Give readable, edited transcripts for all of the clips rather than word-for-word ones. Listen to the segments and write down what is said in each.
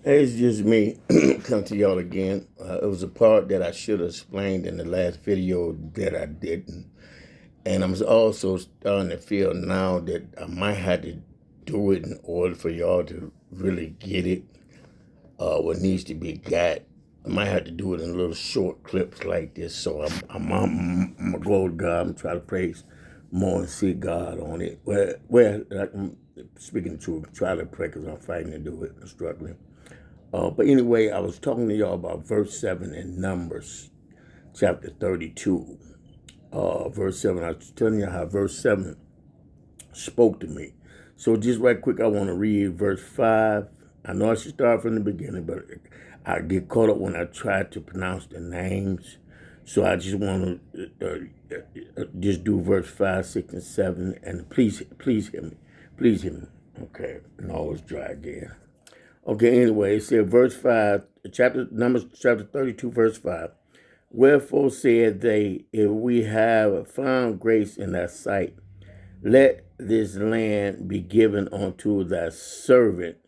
Hey, it's just me come to y'all again. It was a part that I should have explained in the last video that I didn't. And I'm also starting to feel now that I might have to do it in order for y'all to really get it, what needs to be got. I might have to do it in little short clips like this. So I'm going to go to God and try to praise more and see God on it. I'm speaking the truth, try to pray because I'm fighting to do it. I'm struggling. But anyway, I was talking to y'all about verse 7 in Numbers, chapter 32. Verse 7, I was telling you how verse 7 spoke to me. So just right quick, I want to read verse 5. I know I should start from the beginning, but I get caught up when I try to pronounce the names. So I just want to just do verse 5, 6, and 7. And please hear me. Please hear me. Okay, and always dry again. Okay, anyway, it said verse 5, Numbers chapter 32, verse 5. Wherefore said they, if we have found grace in thy sight, let this land be given unto thy servant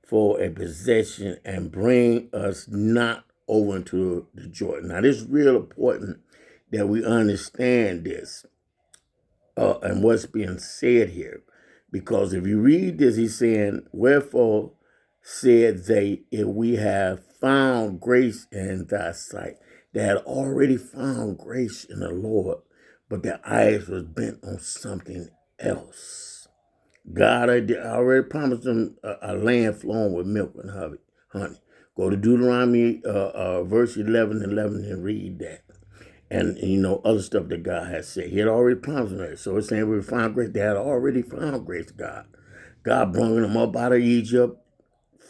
for a possession, and bring us not over into the Jordan. Now, this is real important that we understand this and what's being said here. Because if you read this, he's saying, wherefore said they, if we have found grace in thy sight. They had already found grace in the Lord, but their eyes was bent on something else. God had already promised them a land flowing with milk and honey. Go to Deuteronomy verse 11 and read that. And other stuff that God has said. He had already promised them that. So it's saying we found grace. They had already found grace, God. God brought them up out of Egypt,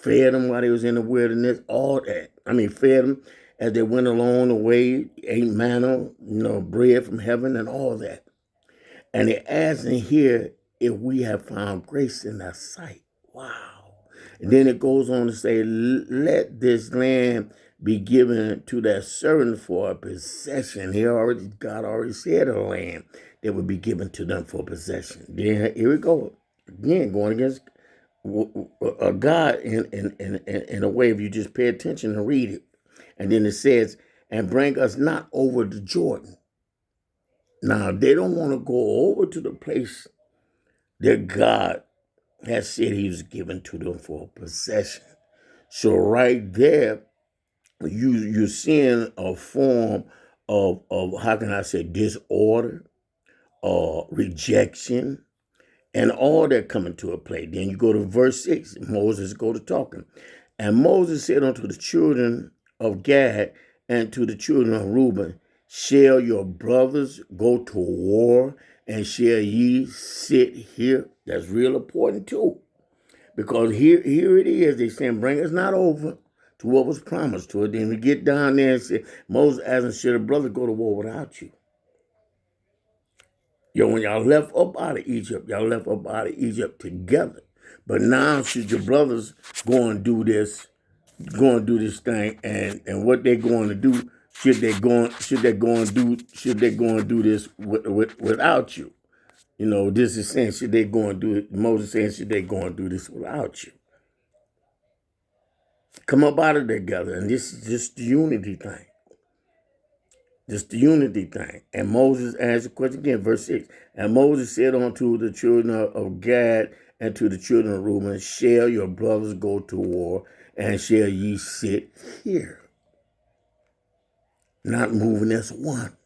fed them while they was in the wilderness, all that. I mean, fed them as they went along the way, ate manna, bread from heaven and all that. And it adds in here, if we have found grace in thy sight. Wow. And then it goes on to say, let this land be given to that servant for a possession. God already said a land that would be given to them for possession. Then here we go. Again, going against God in a way if you just pay attention and read it. And then it says, and bring us not over to Jordan. Now, they don't want to go over to the place that God has said he was given to them for possession. So right there, you're seeing a form of how can I say, disorder, rejection, and all that come into a play. Then you go to verse 6, Moses go to talking. And Moses said unto the children of Gad and to the children of Reuben, shall your brothers go to war, and shall ye sit here? That's real important too. Because here it is, they saying, bring us not over to what was promised to it. Then we get down there and say, Moses asking, should a brother go to war without you? When y'all left up out of Egypt, y'all left up out of Egypt together. But now should your brothers go and do this, thing, and what they're going to do, should they go and do this without you? This is saying, should they go and do it? Moses saying, should they go and do this without you? Come up out of together, and this is just the unity thing. Just the unity thing. And Moses asked the question again, verse 6. And Moses said unto the children of Gad and to the children of Reuben, shall your brothers go to war, and shall ye sit here? Not moving as one.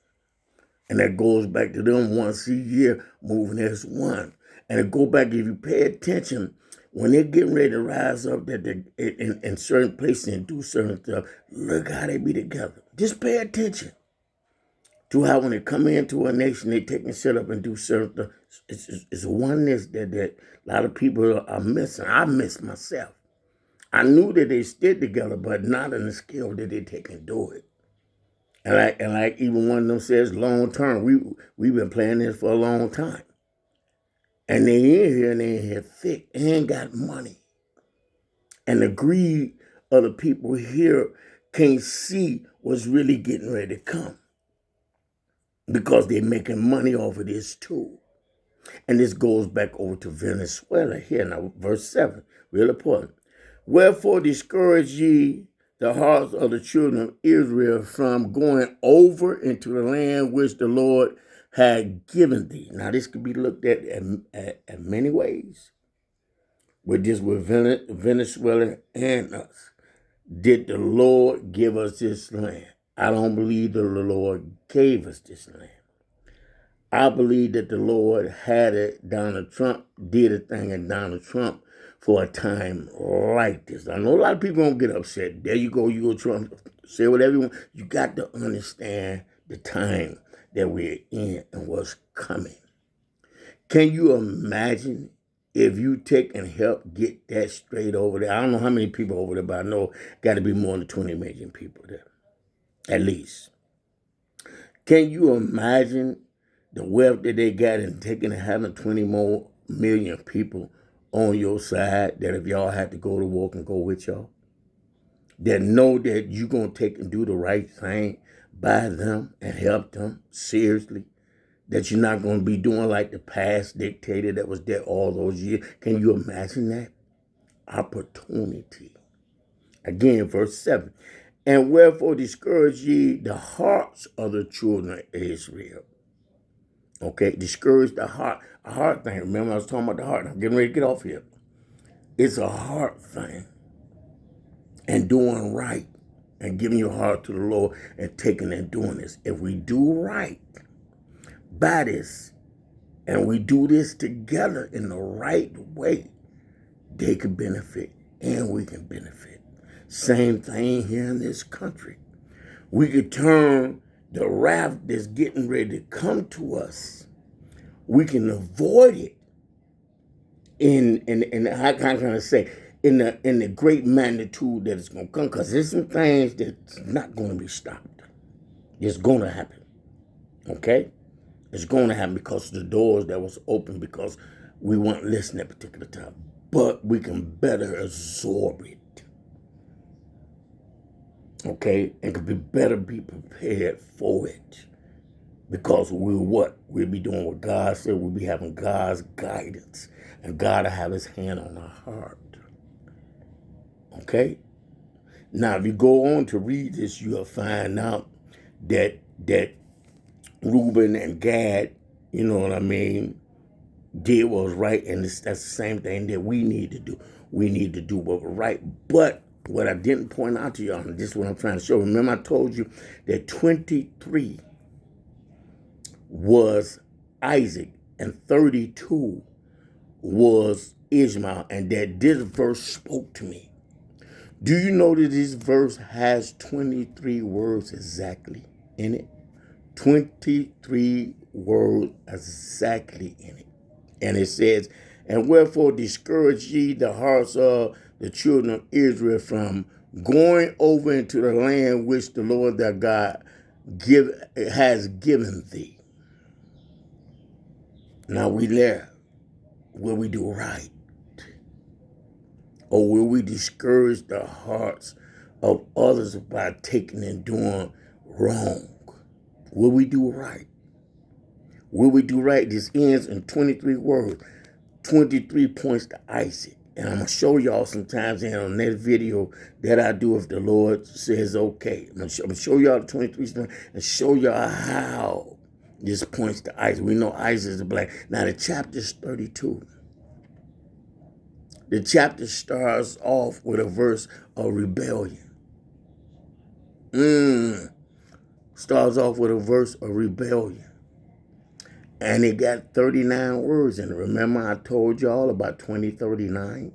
And that goes back to them once a year, moving as one. And it go back, if you pay attention, when they're getting ready to rise up that in certain places and do certain stuff, look how they be together. Just pay attention to how when they come into a nation, they take and set up and do certain stuff. It's oneness that a lot of people are missing. I miss myself. I knew that they stood together, but not in the scale that they take and do it. And like even one of them says, long term. We've been playing this for a long time. And they in here and they in here thick and got money. And the greed of the people here can't see what's really getting ready to come. Because they're making money off of this too. And this goes back over to Venezuela here now, verse 7, real important. Wherefore discourage ye the hearts of the children of Israel from going over into the land which the Lord had given thee. Now, this could be looked at many ways. With Venezuela and us. Did the Lord give us this land? I don't believe that the Lord gave us this land. I believe that the Lord had it. Donald Trump did a thing and Donald Trump for a time like this. I know a lot of people don't get upset. There you go, Trump. Say whatever you want. You got to understand the time that we're in and what's coming. Can you imagine if you take and help get that straight over there? I don't know how many people over there, but I know got to be more than 20 million people there, at least. Can you imagine the wealth that they got and taking and having 20 more million people on your side that if y'all had to go to war can go with y'all? That know that you're going to take and do the right thing by them and help them seriously? That you're not going to be doing like the past dictator that was there all those years. Can you imagine that? Opportunity. Again, verse 7. And wherefore discourage ye the hearts of the children of Israel. Okay, discourage the heart. A heart thing. Remember I was talking about the heart. I'm getting ready to get off here. It's a heart thing. And doing right. And giving your heart to the Lord and taking and doing this. If we do right by this, and we do this together in the right way, they can benefit and we can benefit. Same thing here in this country. We could turn the wrath that's getting ready to come to us. We can avoid it in how can I say in the great magnitude that it's gonna come, because there's some things that's not gonna be stopped. It's gonna happen. Okay? It's going to happen because of the doors that was open because we weren't listening at a particular time. But we can better absorb it. Okay? And could be better be prepared for it. Because we'll be doing what God said. We'll be having God's guidance. And God will have his hand on our heart. Okay? Now, if you go on to read this, you'll find out that Reuben and Gad, you know what I mean, did what was right, and that's the same thing that we need to do. We need to do what was right. But what I didn't point out to y'all, and this is what I'm trying to show. Remember I told you that 23 was Isaac and 32 was Ishmael, and that this verse spoke to me. Do you know that this verse has 23 words exactly in it? 23 words exactly in it. And it says, and wherefore discourage ye the hearts of the children of Israel from going over into the land which the Lord thy God has given thee. Now we there. Will we do right? Or will we discourage the hearts of others by taking and doing wrong? Will we do right? Will we do right? This ends in 23 words. 23 points to Isaac. And I'm going to show y'all sometimes in on that video that I do if the Lord says okay. I'm going to show y'all the 23 and show y'all how this points to Isaac. We know Isaac is a black. Now the chapter is 32. The chapter starts off with a verse of rebellion. Starts off with a verse of rebellion. And it got 39 words in it. Remember I told y'all about 2039?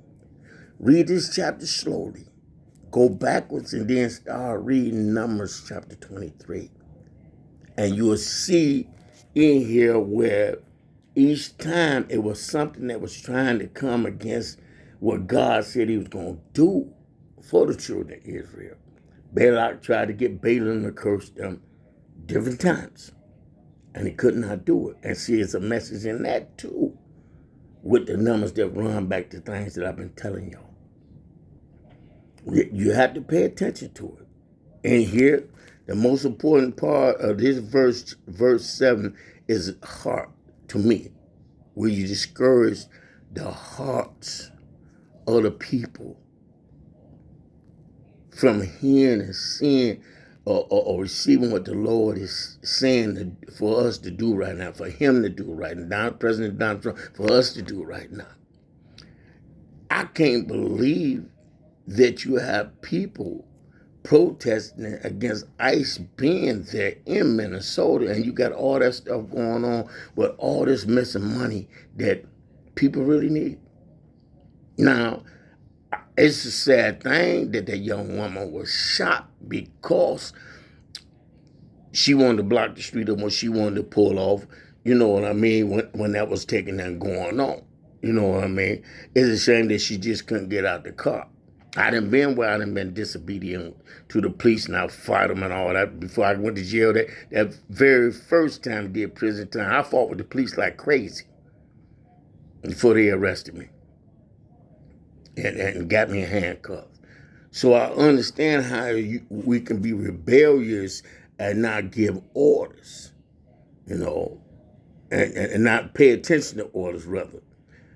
Read this chapter slowly. Go backwards and then start reading Numbers chapter 23. And you will see in here where each time it was something that was trying to come against what God said he was going to do for the children of Israel. Balak tried to get Balaam to curse them different times. And he could not do it. And see, it's a message in that too, with the numbers that run back to things that I've been telling y'all. You have to pay attention to it. And here, the most important part of this verse 7, is heart to me, where you discourage the hearts of the people from hearing and seeing or receiving what the Lord is saying for us to do right now, for him to do right now, President Donald Trump, for us to do right now. I can't believe that you have people protesting against ICE being there in Minnesota, and you got all that stuff going on with all this missing money that people really need. Now, it's a sad thing that that young woman was shot because she wanted to block the street up when she wanted to pull off. You know what I mean? When that was taking and going on. You know what I mean? It's a shame that she just couldn't get out the car. I done been where I done been disobedient to the police and I fight them and all that. Before I went to jail, that very first time I did prison time, I fought with the police like crazy before they arrested me and got me in handcuffs. So I understand how we can be rebellious and not give orders, you know, and not pay attention to orders, rather.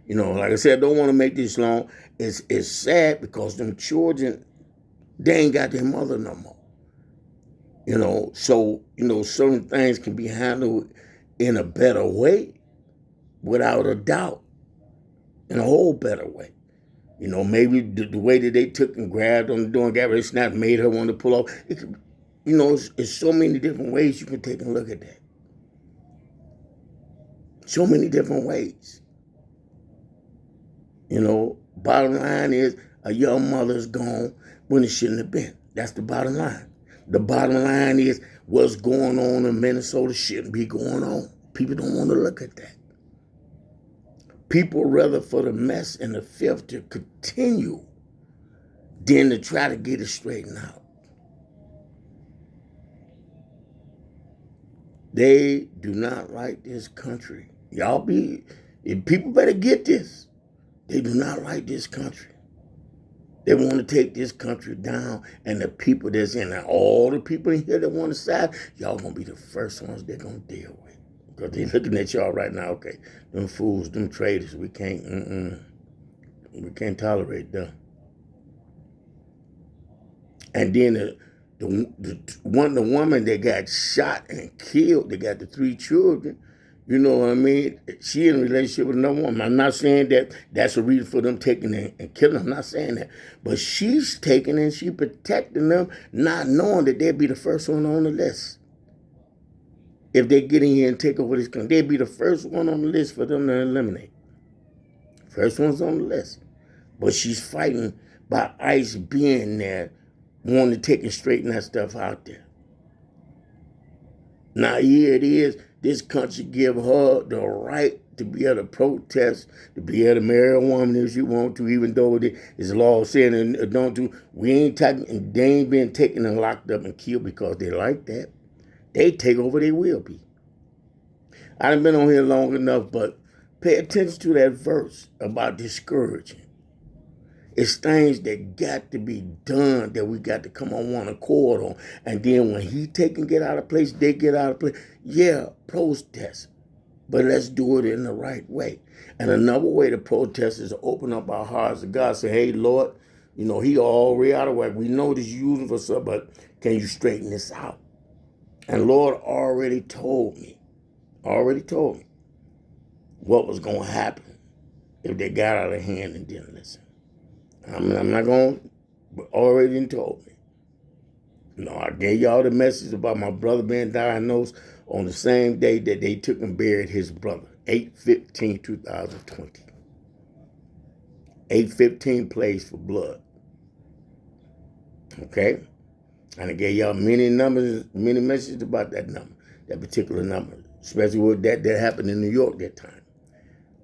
You know, like I said, I don't want to make this long. It's sad because them children, they ain't got their mother no more. You know, so, you know, certain things can be handled in a better way, without a doubt, in a whole better way. You know, maybe the way that they took and grabbed on the door and got ready to snap made her want to pull off. It could, you know, it's so many different ways you can take a look at that. So many different ways. You know, bottom line is a young mother's gone when it shouldn't have been. That's the bottom line. The bottom line is what's going on in Minnesota shouldn't be going on. People don't want to look at that. People rather for the mess and the filth to continue than to try to get it straightened out. They do not like this country. People better get this. They do not like this country. They want to take this country down, and the people that's in there, all the people in here that want to side, y'all going to be the first ones they're going to deal with. Because they're looking at y'all right now, okay, them fools, them traitors, we can't tolerate them. And then the woman that got shot and killed, they got the 3 children, you know what I mean? She in a relationship with another woman. I'm not saying that that's a reason for them taking and killing them. I'm not saying that. But she's taking and she protecting them, not knowing that they'll be the first one on the list. If they get in here and take over this country, they'll be the first one on the list for them to eliminate. First one's on the list. But she's fighting by ICE being there, wanting to take and straighten that stuff out there. Now here it is. This country give her the right to be able to protest, to be able to marry a woman if she want to, even though it's law saying and don't do. They ain't been taken and locked up and killed because they like that. They take over, they will be. I done been on here long enough, but pay attention to that verse about discouraging. It's things that got to be done that we got to come on one accord on. And then when he take and get out of place, they get out of place. Yeah, protest. But let's do it in the right way. And another way to protest is to open up our hearts to God. Say, hey, Lord, you know, he already out of whack. We know this you're using for something, but can you straighten this out? And Lord already told me what was going to happen if they got out of hand and didn't listen. I'm not going to, but already told me. You know, I gave y'all the message about my brother being diagnosed on the same day that they took and buried his brother, 8/15/2020. 8/15 plays for blood. Okay? And I gave y'all many messages about that number, that particular number, especially with that happened in New York that time.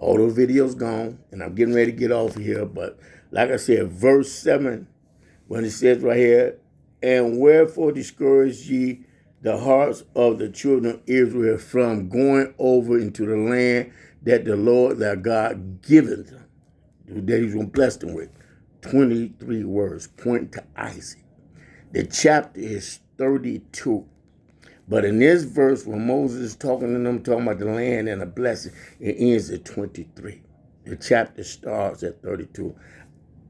All those videos gone, and I'm getting ready to get off of here, but like I said, verse 7, when it says right here, and wherefore discourage ye the hearts of the children of Israel from going over into the land that the Lord their God giveth them, that he's going to bless them with. 23 words point to Isaac. The chapter is 32. But in this verse, when Moses is talking to them, talking about the land and the blessing, it ends at 23. The chapter starts at 32.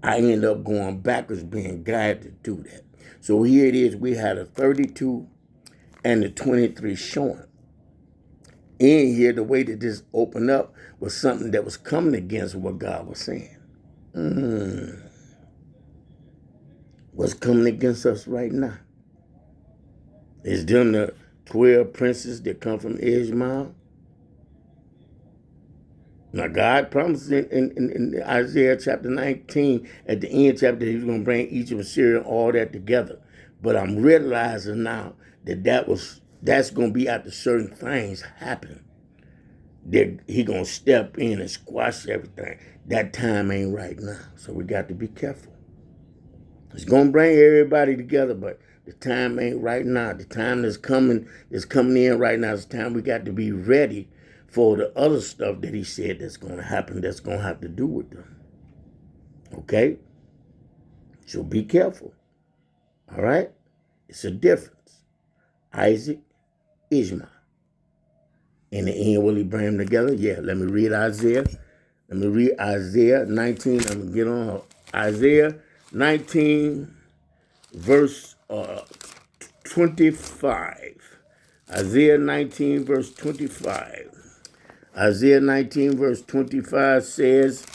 I end up going backwards, being guided to do that. So here it is. We had a 32 and the 23 showing. In here, the way that this opened up was something that was coming against what God was saying. What's coming against us right now? Is them the 12 princes that come from Ishmael? Now, God promised in Isaiah chapter 19, at the end chapter, he was going to bring Egypt and Syria and all that together. But I'm realizing now that that's going to be after certain things happen. That he going to step in and squash everything. That time ain't right now. So we got to be careful. It's going to bring everybody together, but the time ain't right now. The time that's coming in right now. It's time we got to be ready for the other stuff that he said that's going to happen, that's going to have to do with them. Okay? So be careful. All right? It's a difference. Isaac, Ishmael. In the end, will he bring them together? Yeah, let me read Isaiah. Let me read Isaiah 19. I'm going to get on Isaiah 19, verse 25. Isaiah 19, verse 25. Isaiah 19, verse 25 says,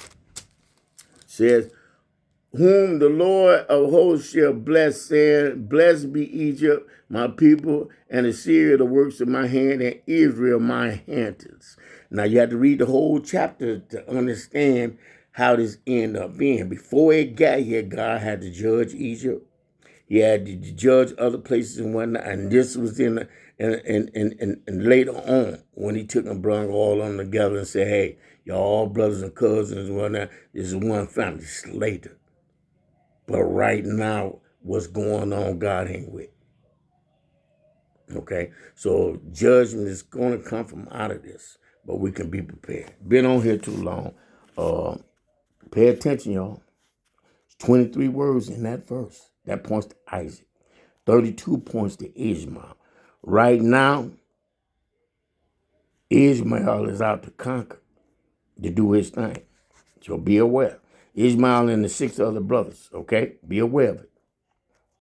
whom the Lord of hosts shall bless, saying, blessed be Egypt, my people, and Assyria, the works of my hand, and Israel, my inheritance. Now, you have to read the whole chapter to understand how this ended up being. Before it got here, God had to judge Egypt. He had to judge other places and whatnot, and this was and later on when he took and brought all of them together and said, hey, y'all all brothers and cousins and whatnot, this is one family. It's later. But right now, what's going on, God ain't with. Okay? So judgment is going to come from out of this, but we can be prepared. Been on here too long. Pay attention, y'all. 23 words in that verse. That points to Isaac. 32 points to Ishmael. Right now, Ishmael is out to conquer, to do his thing. So be aware. Ishmael and the 6 other brothers, okay? Be aware of it.